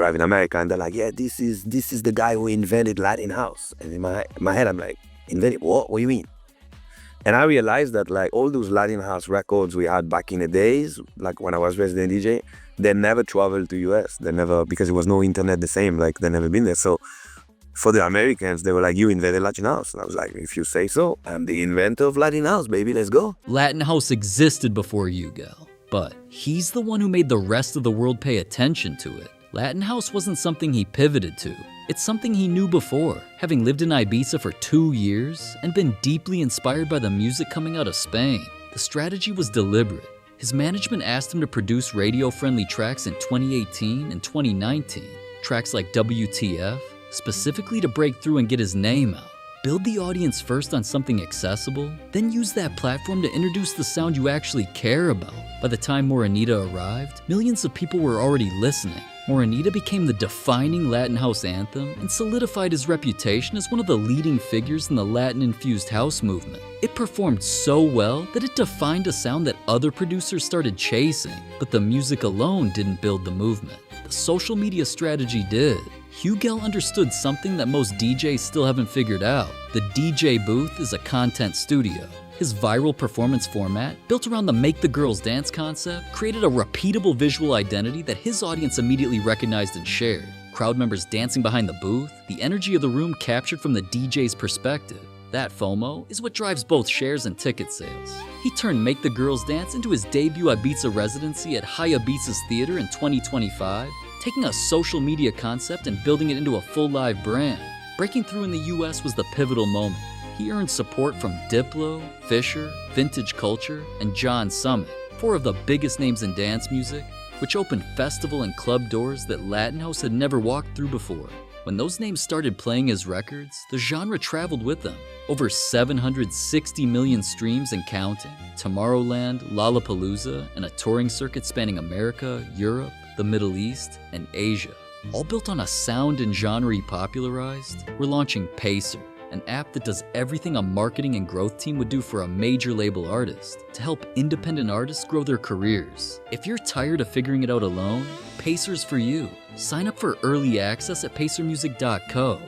arrive in America and they're like, yeah, this is the guy who invented Latin house. And in my head, I'm like, invented what? What do you mean? And I realized that like all those Latin house records we had back in the days, like when I was resident DJ, they never traveled to US. They never, because there was no internet the same, like they never been there. So for the Americans, they were like, you invented Latin house. And I was like, if you say so, I'm the inventor of Latin house, baby, let's go. Latin house existed before HUGEL, but he's the one who made the rest of the world pay attention to it. Latin house wasn't something he pivoted to. It's something he knew before, having lived in Ibiza for 2 years and been deeply inspired by the music coming out of Spain. The strategy was deliberate. His management asked him to produce radio-friendly tracks in 2018 and 2019, tracks like WTF, specifically to break through and get his name out. Build the audience first on something accessible, then use that platform to introduce the sound you actually care about. By the time Morenita arrived, millions of people were already listening. Morenita became the defining Latin house anthem and solidified his reputation as one of the leading figures in the Latin-infused house movement. It performed so well that it defined a sound that other producers started chasing, but the music alone didn't build the movement. The social media strategy did. HUGEL understood something that most DJs still haven't figured out. The DJ booth is a content studio. His viral performance format, built around the Make the Girls Dance concept, created a repeatable visual identity that his audience immediately recognized and shared. Crowd members dancing behind the booth, the energy of the room captured from the DJ's perspective. That FOMO is what drives both shares and ticket sales. He turned Make the Girls Dance into his debut Ibiza residency at High Ibiza's Theater in 2025, taking a social media concept and building it into a full live brand. Breaking through in the US was the pivotal moment. He earned support from Diplo, Fisher, Vintage Culture, and John Summit, 4 of the biggest names in dance music, which opened festival and club doors that Latin house had never walked through before. When those names started playing his records, the genre traveled with them. Over 760 million streams and counting. Tomorrowland, Lollapalooza, and a touring circuit spanning America, Europe, the Middle East, and Asia. All built on a sound and genre he popularized, we're launching Pacer, an app that does everything a marketing and growth team would do for a major label artist to help independent artists grow their careers. If you're tired of figuring it out alone, Pacer's for you. Sign up for early access at pacermusic.co.